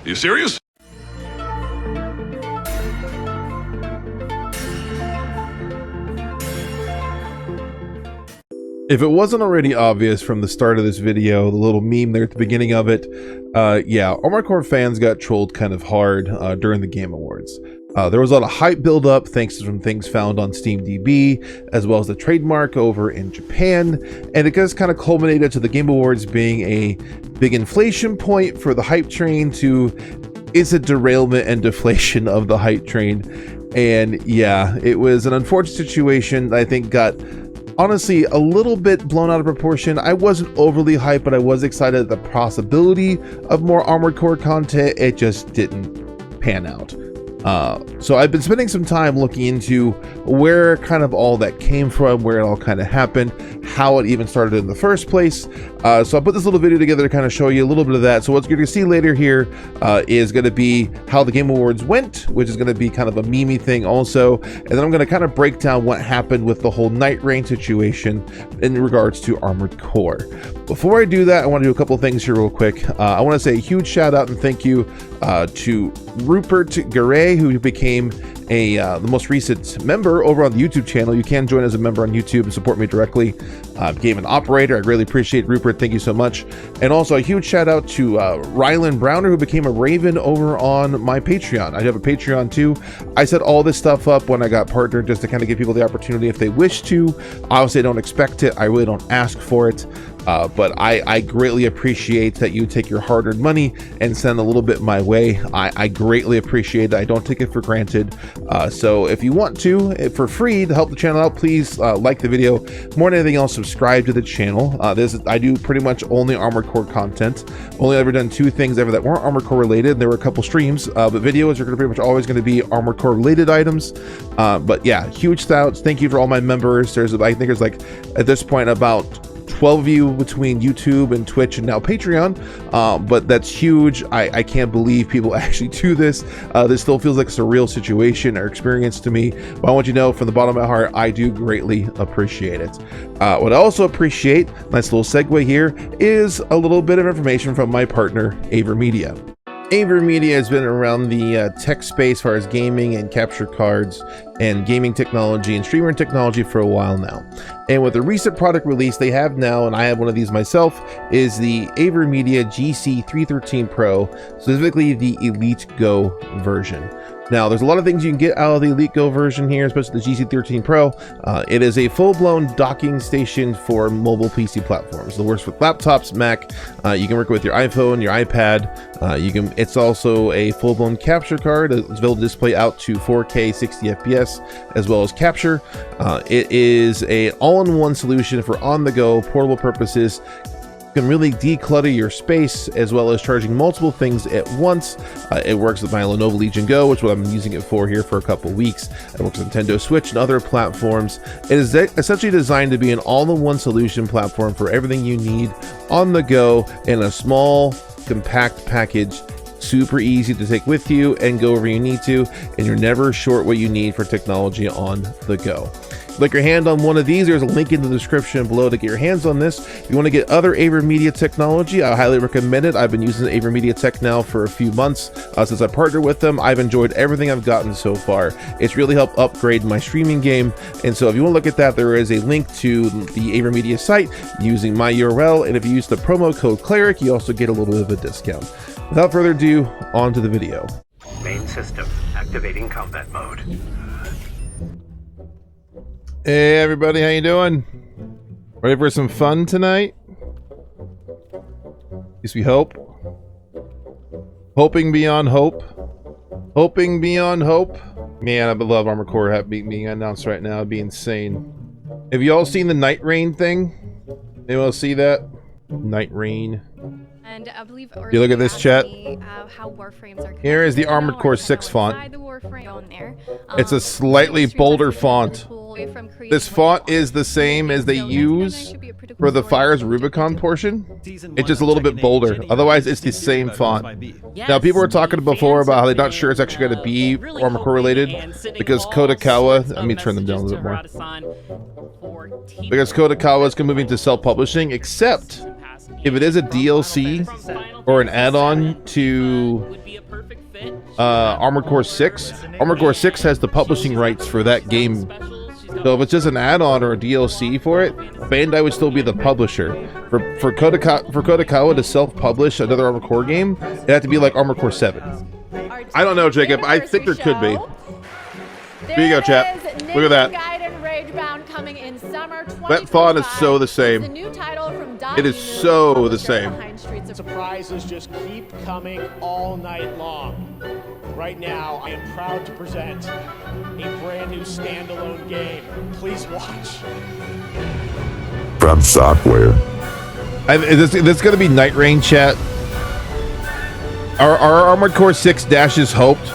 You serious? If it wasn't already obvious from the start of this video, the little meme there at the beginning of it, yeah, Armored Core fans got trolled kind of hard during the Game Awards. There was a lot of hype buildup thanks to some things found on SteamDB, as well as the trademark over in Japan, and it just kind of culminated to the Game Awards being a big inflation point for the hype train to is a derailment and deflation of the hype train. And yeah, it was an unfortunate situation that I think got honestly a little bit blown out of proportion. I wasn't overly hyped, but I was excited at the possibility of more Armored Core content. It just didn't pan out. So I've been spending some time looking into where kind of all that came from, where it all kind of happened, how it even started in the first place. So I put this little video together to kind of show you a little bit of that. So what you're going to see later here is going to be how the Game Awards went, which is going to be kind of a memey thing also. And then I'm going to kind of break down what happened with the whole NIGHTREIGN situation in regards to Armored Core. Before I do that, I want to do a couple things here real quick. I want to say a huge shout out and thank you to Rupert Garay, who became the most recent member over on the YouTube channel. You can join as a member on YouTube and support me directly. Became an operator. I really appreciate Rupert. Thank you so much. And also a huge shout out to Rylan Browner, who became a Raven over on my Patreon. I have a Patreon too. I set all this stuff up when I got partnered just to kind of give people the opportunity if they wish to. Obviously, I don't expect it. I really don't ask for it. But I greatly appreciate that you take your hard-earned money and send a little bit my way. I greatly appreciate that. I don't take it for granted. So if you want to, for free, to help the channel out, please like the video. More than anything else, subscribe to the channel. I do pretty much only Armored Core content. Only ever done two things ever that weren't Armored Core related. There were a couple streams, but videos are going to pretty much always going to be Armored Core related items. But yeah, huge shouts. Thank you for all my members. I think there's like at this point about 12 of you between YouTube and Twitch and now Patreon, but that's huge. I can't believe people actually do this. This still feels like a surreal situation or experience to me, but I want you to know from the bottom of my heart, I do greatly appreciate it. What I also appreciate, nice little segue here, is a little bit of information from my partner, AverMedia. AverMedia has been around the tech space as far as gaming and capture cards and gaming technology and streamer technology for a while now. And with the recent product release they have now, and I have one of these myself, is the AverMedia GC313 Pro, specifically the Elite Go version. Now, there's a lot of things you can get out of the Elite Go version here, especially the GC13 Pro. It is a full-blown docking station for mobile PC platforms. It works with laptops, Mac. You can work with your iPhone, your iPad. It's also a full-blown capture card. It's available to display out to 4K 60 FPS, as well as capture. It is an all-in-one solution for on-the-go portable purposes. You can really declutter your space, as well as charging multiple things at once. It works with my Lenovo Legion Go, which is what I've been using it for here for a couple weeks. It works with Nintendo Switch and other platforms. It is essentially designed to be an all-in-one solution platform for everything you need on the go in a small, compact package. Super easy to take with you and go wherever you need to, and you're never short what you need for technology on the go. Like your hand on one of these, there's a link in the description below to get your hands on this. If you want to get other AverMedia technology, I highly recommend it. I've been using AverMedia tech now for a few months since I partnered with them. I've enjoyed everything I've gotten so far. It's really helped upgrade my streaming game. And so if you want to look at that, there is a link to the AverMedia site using my URL. And if you use the promo code Cleric, you also get a little bit of a discount. Without further ado, on to the video. Main system activating combat mode. Hey everybody, how you doing? Ready for some fun tonight? At least we hope. Hoping beyond hope. Hoping beyond hope. Man, I would love Armored Core being announced right now. It'd be insane. Have you all seen the NIGHTREIGN thing? Anyone else see that? NIGHTREIGN. And I believe you look at this chat. How warframes are here is the Armored Core 6 font. It's a slightly bolder font. This font is the same as they use for the Fires Rubicon portion. It's just a little bit bolder. Otherwise, it's the same font. Now, people were talking before about how they're not sure it's actually going to be Armored Core related because Kodakawa. Let me turn them down a little bit more. Because Kodakawa is moving to self-publishing, except if it is a DLC or an add-on to Armored Core 6, Armored Core 6 has the publishing rights for that game. So if it's just an add-on or a DLC for it, Bandai would still be the publisher. For Kodakawa to self-publish another Armored Core game, it'd have to be like Armored Core 7. I don't know, Jacob. I think there could be. Here you go, chat. Look at that. That font is so the same. It is so the same. Surprises just keep coming all night long. Right now, I am proud to present a brand new standalone game. Please watch. From Software. Is this going to be NIGHTREIGN, chat? Are Armored Core 6 dashes hoped?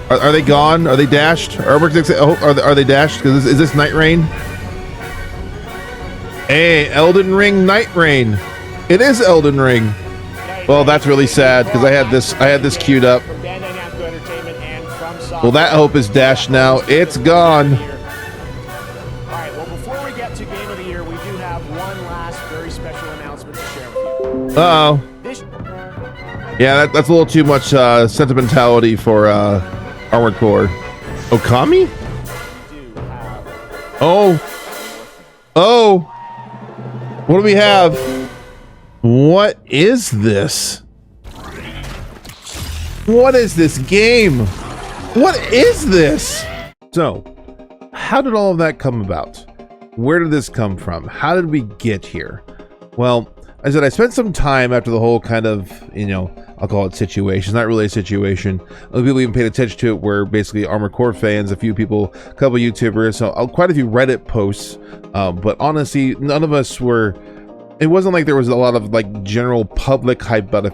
Are they gone? Are they dashed? Armored 6 are they dashed? Because is this NIGHTREIGN? Hey, Elden Ring NIGHTREIGN. It is Elden Ring. Well, that's really sad because I had this queued up. Well, that hope is dashed now. It's gone. All right, well, before we get to Game of the Year, we do have one last very special announcement to share with you. Uh-oh. Yeah, that's a little too much sentimentality for Armored Core. Okami? Oh. What do we have? What is this? What is this game? What is this? So, how did all of that come about? Where did this come from? How did we get here? Well, I said I spent some time after the whole kind of, I'll call it situation. Not really a situation. Other people even paid attention to it were basically Armored Core fans, a few people, a couple YouTubers, so quite a few Reddit posts. But honestly, none of us were... It wasn't like there was a lot of like general public hype about a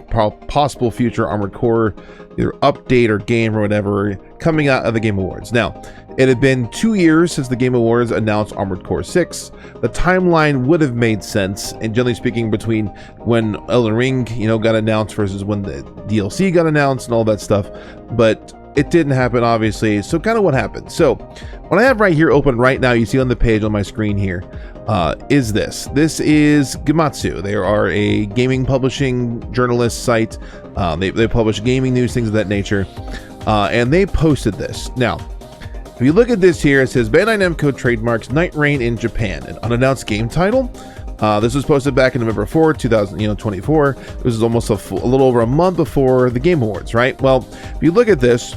possible future Armored Core either update or game or whatever coming out of the Game Awards. Now, it had been 2 years since the Game Awards announced Armored Core 6. The timeline would have made sense, and generally speaking, between when Elden Ring, got announced versus when the DLC got announced and all that stuff. But it didn't happen, obviously. So kind of what happened. So what I have right here open right now, you see on the page on my screen here, is this. This is Gematsu. They are a gaming publishing journalist site. They publish gaming news, things of that nature. And they posted this. Now, if you look at this here, it says Bandai Namco trademarks NIGHTREIGN in Japan, an unannounced game title. This was posted back in November 4, 2024. This is almost a little over a month before the Game Awards, right? Well, if you look at this,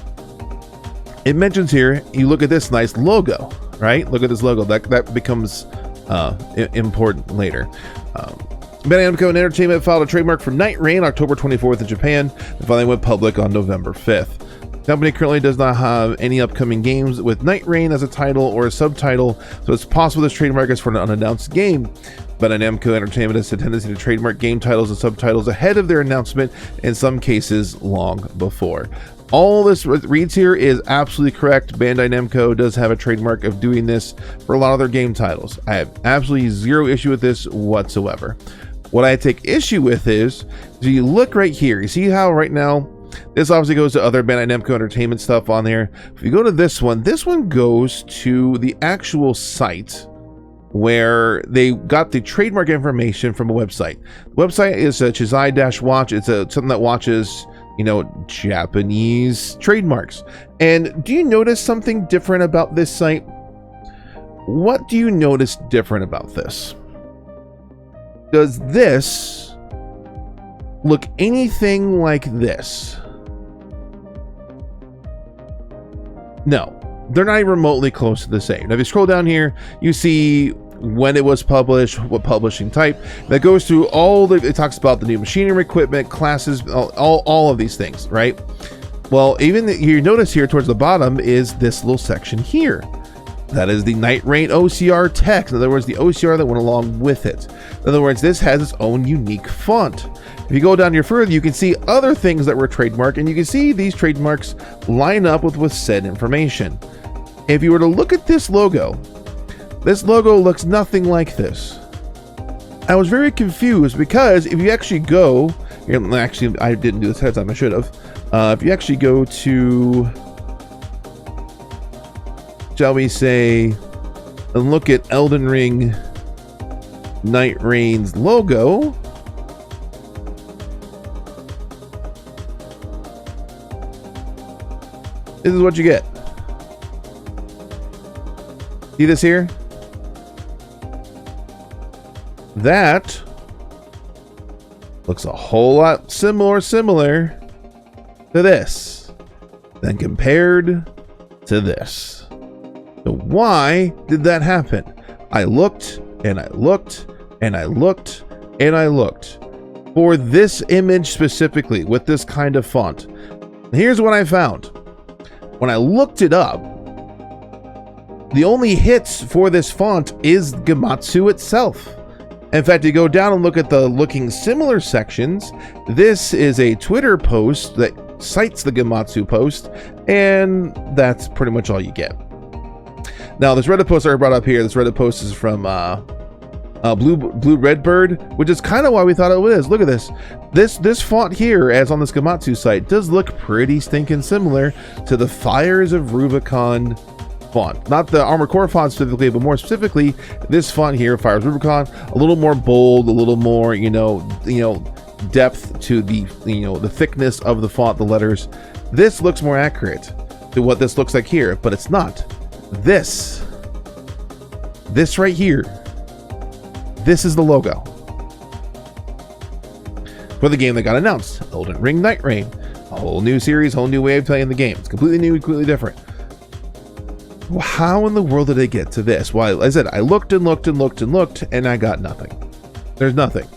it mentions here, you look at this nice logo, right? Look at this logo. That becomes important later. Bandai Namco Entertainment filed a trademark for NIGHTREIGN October 24th in Japan, and finally went public on November 5th. The company currently does not have any upcoming games with NIGHTREIGN as a title or a subtitle, so it's possible this trademark is for an unannounced game. Bandai Namco Entertainment has a tendency to trademark game titles and subtitles ahead of their announcement, in some cases long before. All this reads here is absolutely correct. Bandai Namco does have a trademark of doing this for a lot of their game titles. I have absolutely zero issue with this whatsoever. What I take issue with is, do you look right here, you see how right now, this obviously goes to other Bandai Namco Entertainment stuff on there. If you go to this one goes to the actual site where they got the trademark information from a website. The website is Chisai-Watch. It's something that watches, Japanese trademarks. And do you notice something different about this site? What do you notice different about this? Does this look anything like this? No, they're not even remotely close to the same. Now, if you scroll down here, you see when it was published, what publishing type. That goes through it talks about the new machinery, equipment, classes, all of these things, right? Well, even you notice here towards the bottom is this little section here. That is the NIGHTREIGN OCR text. In other words, the OCR that went along with it. In other words, this has its own unique font. If you go down here further, you can see other things that were trademarked, and you can see these trademarks line up with said information. If you were to look at this logo looks nothing like this. I was very confused because if you actually go, actually I didn't do this ahead of time, I should have. If you actually go to, shall we say, and look at Elden Ring NIGHTREIGN's logo, This is what you get. See this here? That looks a whole lot similar to this than compared to this. So why did that happen? I looked and I looked and I looked and I looked for this image specifically with this kind of font. Here's what I found. When I looked it up, the only hits for this font is Gematsu itself. In fact, you go down and look at the looking similar sections. This is a Twitter post that cites the Gematsu post, and that's pretty much all you get. Now, this Reddit post I brought up here, this Reddit post is from Blue Redbird, which is kind of why we thought it was. Look at this. This font here, as on this Gematsu site, does look pretty stinking similar to the Fires of Rubicon font. Not the Armored Core font specifically, but more specifically, this font here, Fires of Rubicon, a little more bold, a little more, depth to the, the thickness of the font, the letters. This looks more accurate to what this looks like here, but it's not. This right here, this is the logo for the game that got announced, Elden Ring NIGHTREIGN. A whole new series, whole new way of playing the game. It's completely new, completely different. Well, how in the world did they get to this? Well, like I said, I looked and looked and looked and looked, and I got nothing. There's nothing.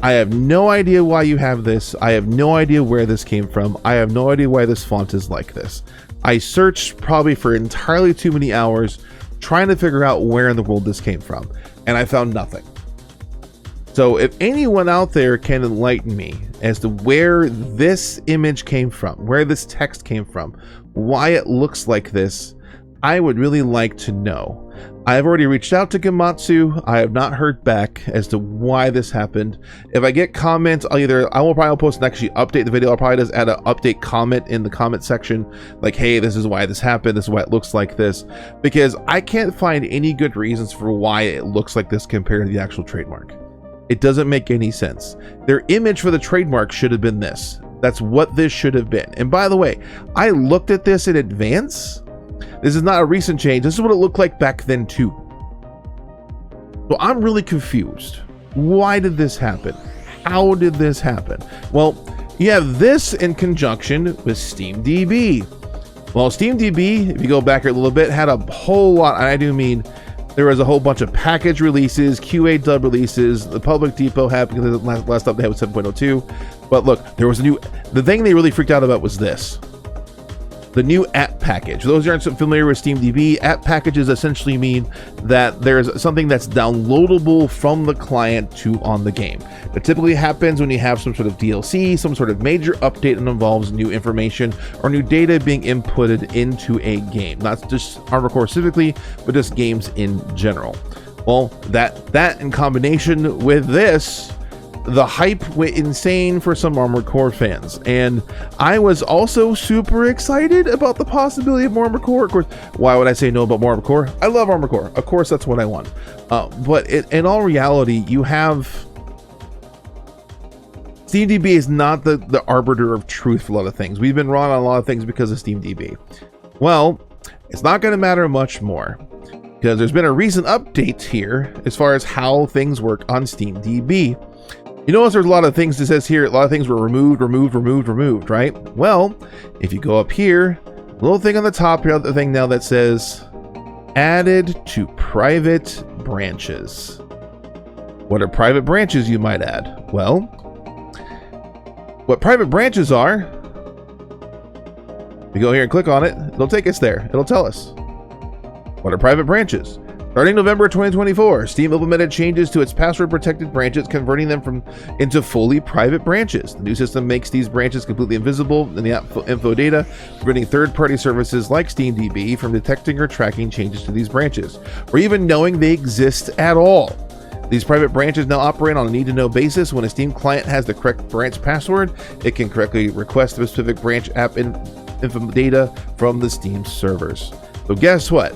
I have no idea why you have this. I have no idea where this came from. I have no idea why this font is like this. I searched probably for entirely too many hours trying to figure out where in the world this came from, and I found nothing. So if anyone out there can enlighten me as to where this image came from, where this text came from, why it looks like this, I would really like to know. I've already reached out to Gematsu. I have not heard back as to why this happened. If I get comments, I will probably post and actually update the video. I'll probably just add an update comment in the comment section, like, hey, this is why this happened. This is why it looks like this, because I can't find any good reasons for why it looks like this compared to the actual trademark. It doesn't make any sense. Their image for the trademark should have been this. That's what this should have been. And by the way, I looked at this in advance. This is not a recent change. This is what it looked like back then too. So I'm really confused. Why did this happen? How did this happen? Well, you have this in conjunction with SteamDB. Well, SteamDB, if you go back a little bit, had a whole lot, and I do mean there was a whole bunch of package releases, QA dub releases. The public depot happened because the last update was 7.02. But look, there was the thing they really freaked out about was this. The new app package. For those who aren't familiar with SteamDB, app packages essentially mean that there's something that's downloadable from the client to on the game. That typically happens when you have some sort of DLC, some sort of major update that involves new information or new data being inputted into a game. Not just Armored Core specifically, but just games in general. Well, that in combination with this, the hype went insane for some Armored Core fans, and I was also super excited about the possibility of more Armored Core. Of course, why would I say no about more Armored Core? I love Armored Core. Of course, that's what I want. But in all reality, you have SteamDB is not the arbiter of truth for a lot of things. We've been wrong on a lot of things because of SteamDB. Well, it's not going to matter much more because there's been a recent update here as far as how things work on SteamDB. You notice there's a lot of things it says here, a lot of things were removed, right? Well, if you go up here, little thing on the top here, the thing now that says added to private branches. What are private branches, you might add? Well, what private branches are, if you go here and click on it, it'll take us there. It'll tell us. What are private branches? Starting November 2024, Steam implemented changes to its password-protected branches, converting them into fully private branches. The new system makes these branches completely invisible in the app info data, preventing third-party services like SteamDB from detecting or tracking changes to these branches, or even knowing they exist at all. These private branches now operate on a need-to-know basis. When a Steam client has the correct branch password, it can correctly request the specific branch app info data from the Steam servers. So guess what?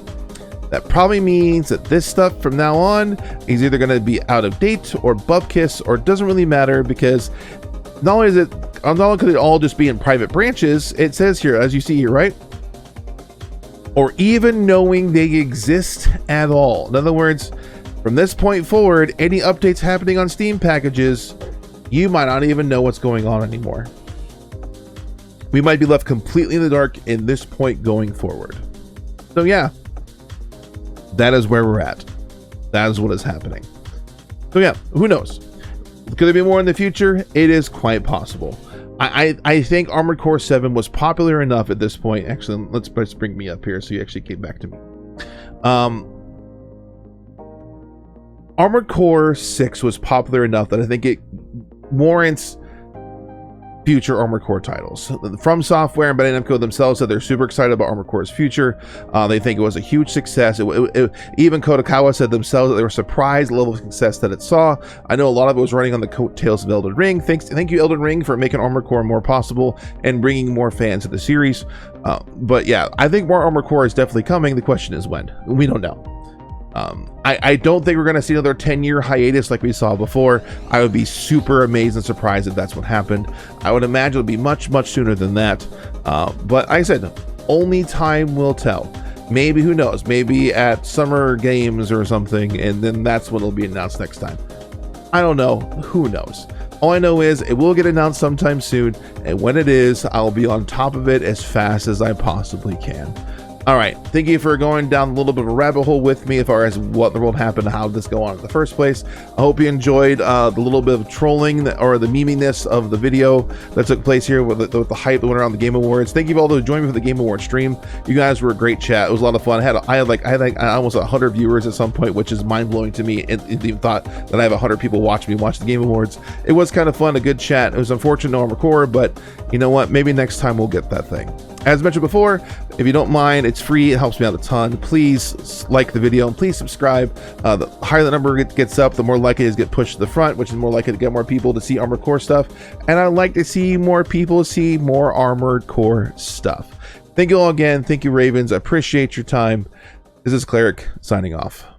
That probably means that this stuff from now on is either going to be out of date or bupkis, or it doesn't really matter, because not only could it all just be in private branches, it says here, as you see here, right? or even knowing they exist at all. In other words, from this point forward, any updates happening on Steam packages, you might not even know what's going on anymore. We might be left completely in the dark in this point going forward. So yeah, that is where we're at. That is what is happening. So yeah, who knows? Could there be more in the future? It is quite possible. I think Armored Core 7 was popular enough at this point. Actually, let's bring me up here so you actually came back to me. Armored Core 6 was popular enough that I think it warrants future Armored Core titles. From Software and Bandai Namco themselves said they're super excited about Armored Core's future. They think it was a huge success. Even Kodakawa said themselves that they were surprised the level of success that it saw. I know a lot of it was running on the coattails of Elden Ring. Thank you, Elden Ring, for making Armored Core more possible and bringing more fans to the series. But yeah, I think more Armored Core is definitely coming. The question is when. We don't know. I don't think we're going to see another 10-year hiatus like we saw before. I would be super amazed and surprised if that's what happened. I would imagine it would be much sooner than that. But like I said, only time will tell. Maybe, who knows, maybe at Summer Games or something, and then that's when it'll be announced next time. I don't know. Who knows? All I know is it will get announced sometime soon, and when it is, I'll be on top of it as fast as I possibly can. All right, thank you for going down a little bit of a rabbit hole with me as far as what in the world happened, how did this go on in the first place. I hope you enjoyed the little bit of trolling or the meminess of the video that took place here with the hype that went around the Game Awards. Thank you all those who joined me for the Game Awards stream. You guys were a great chat. It was a lot of fun. I had almost 100 viewers at some point, which is mind blowing to me. It even thought that I have 100 people watch me watch the Game Awards. It was kind of fun, a good chat. It was unfortunate no Armored Core, but you know what? Maybe next time we'll get that thing. As mentioned before, if you don't mind, it's free. It helps me out a ton. Please like the video and please subscribe. The higher the number gets up, the more likely it is to get pushed to the front, which is more likely to get more people to see Armored Core stuff. And I'd like to see more people see more Armored Core stuff. Thank you all again. Thank you, Ravens. I appreciate your time. This is Cleric signing off.